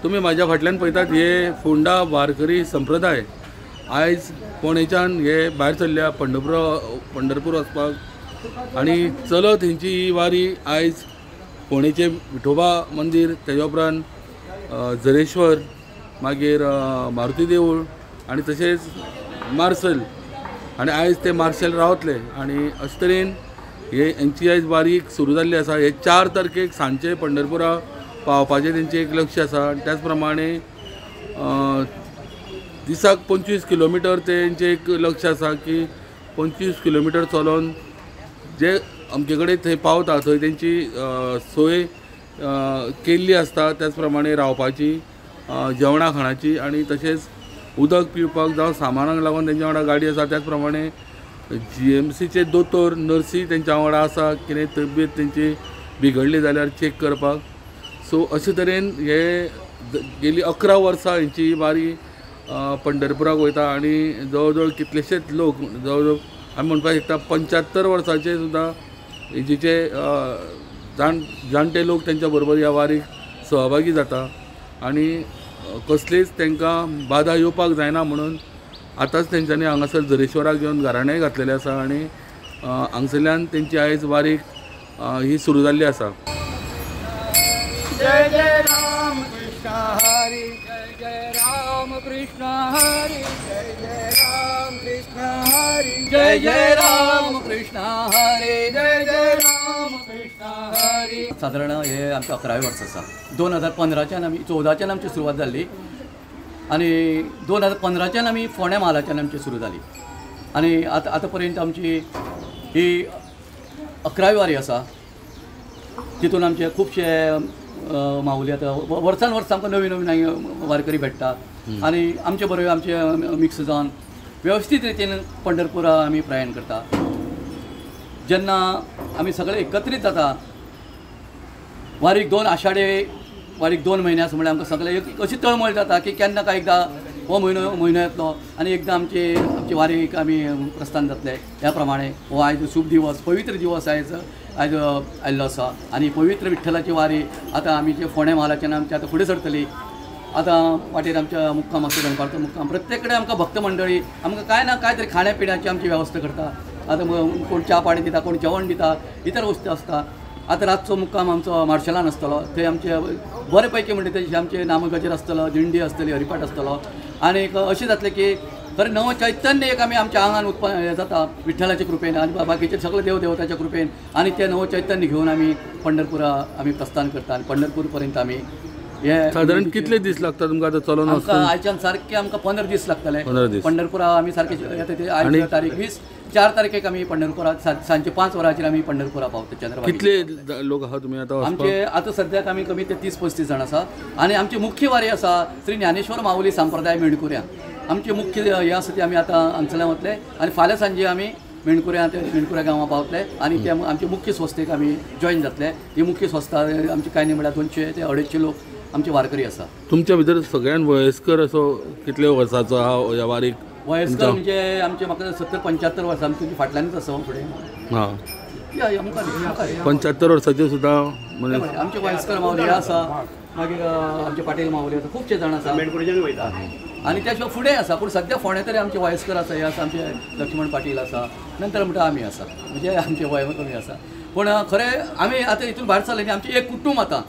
तुम्ही माझ्या फाटल्यान पळयतात हे फोंडा वारकरी संप्रदाय आयज फोंडेच्यान हे भायर सरल्या पंढरपूर वचपाक आनी चलत हेंची ही वारी आयज फोंडेचे विठोबा मंदिर तेज्या उपरांत झरेश्वर मागीर मारुती देवूळ आनी तशेंच मार्सेल आनी आयज ते मार्सेल रावतले आनी अशे तरेन हेंची आयज वारी सुरू जाल्ली आसा। हे 4 तारखेक सांजचे पंढरपुरा पावपाचें तेंचें एक लक्ष आसा। त्याच प्रमाणे दिसाक 25 किलोमिटर तेंचें एक लक्ष आसा की 25 किलोमिटर चलोन जे अमके कडेन थंय पावता थंय तेंची सोय केल्ली आसता। त्याच प्रमाणे रावपाची जेवणा खाणाची आनी तशेंच उदक पिवपाक जावं सामानाक लागून तेंच्या वांगडा गाडी आसा। त्याच प्रमाणे GMCचे दोतोर नर्सी तेंच्या वांगडा आसा कितें तब्येत तेंची बिगडली जाल्यार चेक करपाक। सो अशे तरेन हे गेली 11 वर्सां हेंची वारी पंढरपुराक वयता आनी जवळ जवळ कितलेशेच लोक जवळ जवळ आमी म्हणपाक शकता 75 वर्सांचे सुद्दां हेंचे जाणटे लोक तेंच्या बरोबर ह्या वारीक सहभागी जाता आनी कसलीच तांकां बाधा येवपाक जायना म्हणून आतांच तेंच्यांनी हांगासर झरेश्वराक घेवन घराणेय घातलेलें आसा आनी हांगसरल्यान तेंची आयज वारीक ही सुरू जाल्ली आसा। जय जय राम कृष्ण हरी जय जय राम कृष्ण हरी जय जय राम कृष्ण हरी जय जय राम कृष्ण हरी जय जय राम कृष्ण हरी। साधारण हे आमचे 11वे वर्स आसा। 2015च्यान आमी 14च्यान आमची सुरवात जाल्ली आनी 2015च्यान आमी फोंड्या म्हालाच्यान आमची सुरू जाली आनी आतां पर्यंत आमची ही 11वी वारी आसा। तितून आमचे खुबशे माऊली आतां वर्सान वर्स आमकां नवीन नवीन वारकरी भेटता आनी आमचे बरोबर आमचे मिक्स जावन वेवस्थीत रितीन पंढरपुरा आमी प्रयाण करता। जेन्ना आमी सगळे एकत्रीत जाता वारीक 2 आषाढे वारीक 2 म्हयने आसा म्हणल्यार आमकां सगळे अशी तळमळ जाता की केन्ना काय एकदां हो म्हयनो येतलो आनी एकदां आमची वारीक आमी प्रस्थान जातले। ह्या प्रमाणे हो आयज शुभ दिवस पवित्र दिवस आयज आयिल्लो आसा आनी पवित्र विठ्ठलाची वारी आतां आमी जे फोंड्या म्हालाच्यान आमची आतां फुडें सरतली। आतां वाटेर आमच्या मुक्काम आसता दनपारचो मुक्काम प्रत्येक कडेन आमकां भक्त मंडळी आमकां काय ना काय तरी खाण्या पिण्याची आमची वेवस्था करता। आतां कोण च्या पाणी दिता कोण जेवण दिता इतर वस्तू आसता। आतां रातचो मुक्काम आमचो मार्शेलान आसतलो थंय आमचे बरे पैकी म्हणटा तशें आमचे नामगजर आसतलो दिंडी आसतली हरिपाठ आसतलो आनी अशें जातलें की खरें नवं चैतन्य एक आमी आमच्या आंगान उत्पन्न जाता विठ्ठलाच्या कृपेन आनी बाकीचे सगळे देवदेवताच्या कृपेन आनी तें नवं चैतन्य घेवन आमी पंढरपुरा आमी प्रस्थान करता आनी पंढरपूर पर्यंत आमी हे साधारण कितले दीस लागता तुमकां आतां चलोन आमकां आयच्यान सारके आमकां 15 दीस लागतले। पंढरपुरा आमी सारके येता ते आयज तारीख 4 तारखेक आमी पंढरपुरा सांजचे 5 वरांचेर आमी पंढरपुरा पावता चंद्रभागा। कितले लोक आहा तुमी आतां? आमचे आतां सद्याक आमी कमी ते 30-35 जाण आसा आनी आमची मुख्य वारी आसा श्री ज्ञानेश्वर माऊली संप्रदाय मेणकुऱ्या। आमचे मुख्य हे आसा ते आमी आतां हांगसरल्यान वतले आनी फाल्यां सांजे आमी मेणकुऱ्या गांवां पावतले आनी ते आमचे मुख्य संस्थेक आमी जॉयन जातले। ही मुख्य संस्था आमची काय न्ही म्हळ्यार 200 ते 250 लोक आमचे वारकरी आसा। तुमच्या भितर सगळ्यान वयस्कर असो कितले वर्साचो आहा ह्या वारीक? वयस्कर म्हणजे आमचे म्हाका 70-75 वर्सां आमची फाटल्यानच आसा फुडें। हां 75 वर्साचे सुद्दां आमचे वयस्कर माऊली आसा मागीर आमचे पाटील माऊली आसा खुबशे जाण आसा वयता आनी त्या शिवाय फुडें आसा पूण सद्या फोंड्या तरी आमचे वयस्कर आसा हे आसा आमचे लक्ष्मण पाटील आसा नंतर म्हणटा आमी आसा म्हणजे आमचे वय कमी आसा पूण खरें आमी आतां हितून भायर सरले न्ही आमचें एक कुटूंब आतां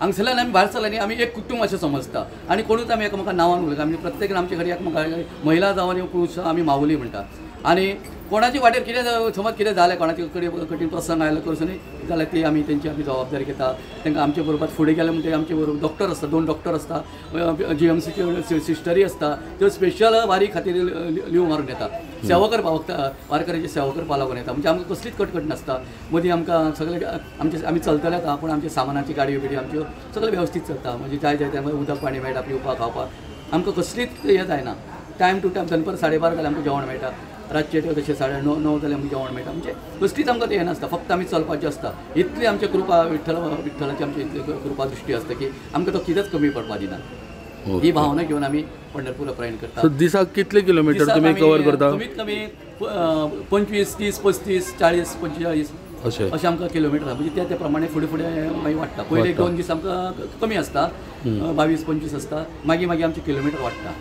हांगसरल्यान आमी भायर सरले न्ही आमी एक कुटूंब अशें समजता आनी कोणूच आमी एकामेकां नांवान उलयता आमी प्रत्येक आमचे कडेन एकमेकां महिला जावं पुरुश आमी माऊली म्हणटा आनी कोणाची वाटेर कितें समज कितें जालें कोणाचे कडेन कठीण प्रसंग आयलो करसून जाल्यार ती आमी तेंची आमी जबाबदारी घेता तांकां आमचे बरोबर फुडें गेले म्हणटकीर आमचे बरोबर डॉक्टर आसता 2 डॉक्टर आसता GMCचे सिस्टरी आसता त्यो स्पेशल वारी खातीर लीव मारून येता सेवा करपाक वारकऱ्याची सेवा करपाक लागून येता म्हणजे आमकां कसलीच कटकट नासता मदीं आमकां सगळे आमी चलतले आतां पूण आमच्या सामानाची गाडयो बिडयो आमच्यो सगळे वेवस्थीत चलता म्हणजे जाय त्या उदक पाणी मेळटा पिवपाक खावपाक आमकां कसलीच हे जायना टायम टू टायम दनपार 12:30 जाल्यार आमकां जेवण मेळटा रातचे तशें 9:30 जाल्यार आमकां जेवण मेळटा म्हणजे कसलीच आमकां हें नासता फक्त आमी चलपाचें आसता इतली आमची कृपा विठ्ठलाची आमची कृपा दृश्टी आसता की आमकां तो कितेंच कमी पडपाक दिना ही भावना घेवन आमी पंढरपूर प्रयाण करता। दिसाक कितले किलोमिटर तुमी कवर करता? कमीत कमी 25, 30, 35, 40, 45 अशें अशें आमकां किलोमिटर म्हणजे त्या प्रमाणे फुडें फुडें मागीर वाडटा. पयले 2 दीस आमकां कमी आसता, 22-25 आसता, मागीर आमचे किलोमिटर वाडटा.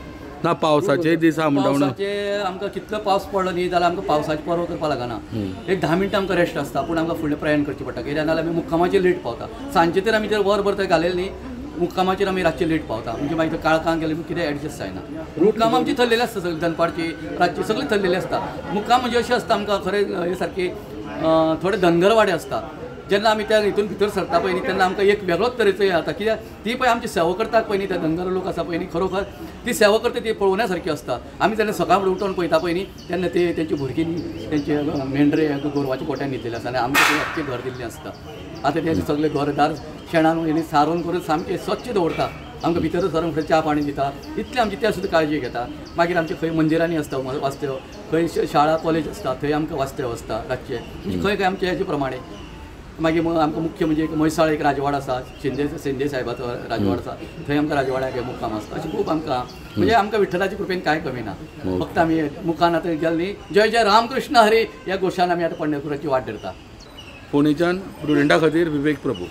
ना पावसाचे दीस आहा म्हणटा म्हणून पावसाचे आमकां कितलो पावस पडलो न्ही जाल्यार आमकां पावसाची पर्वा करपा लागना. एक 10 मिनटां आमकां रेस्ट आसता, पूण आमकां फुडें प्रयाण करचें पडटा. कित्याक नाजाल्यार आमी मुक्कामाचेर लेट पावता. सांजचे तर आमी जर वरभर थंय घालेले न्ही, मुक्कामाचेर आमी रातचे लेट पावता. म्हणजे मागीर थंय काळखांत गेले कितें एडजस्ट जायना. मुक्काम आमची थरलेली आसता, सगळी दनपारची रातची सगळी थरलेली आसता. मुक्काम म्हणजे अशें आसता आमकां खरें हे सारके थोडे धनगरवाडे आसता. जेन्ना आमी त्या हितून भितर सरता पळय न्ही तेन्ना आमकां एक वेगळोच तरेचो हे जाता. कित्याक ती पळय आमची सेवा करतात पळय न्ही, ते धनगर लोक आसा पळय न्ही, खरोखर ती सेवा करता ती पळोवण्या सारकी आसता. आमी जेन्ना सकाळ फुडें उठोन पळयता पळय न्ही तेन्ना ते तेंची भुरगीं तेंचे मेंढरे गोरवाच्या कोट्यान घेतलेले आसता आनी आमकां ते अख्खें घर दिल्लें आसता. आतां ते सगळे घरदार शेणान हेणी सारोन करून सामकें स्वच्छ दवरता. आमकां भितर सरून फुडें च्या पाणी दिता. इतली आमची त्या सुद्दां काळजी घेता. मागीर आमचे खंय मंदिरांनी आसता वास्तव, खंय शाळा कॉलेज आसता थंय आमकां वास्तव आसता रातचे. म्हणजे खंय खंय आमचे हेजे प्रमाणे. मागीर आमकां मुख्य म्हणजे एक म्हैसाळ एक राजवाड आसा, शिंदे साहेबाचो राजवाड आसा, थंय आमकां राजवाड्याक हे मुक्काम आसता. अशें खूब आमकां म्हणजे आमकां विठ्ठलाच्या कृपेन कांय कमी ना. फक्त आमी मुखान आतां गेले न्ही जय जय रामकृष्ण हरी ह्या घोशान आमी आतां पंढरपुराची वाट धरता. फोंडेच्यान प्रुडंटा खातीर विवेक प्रभू.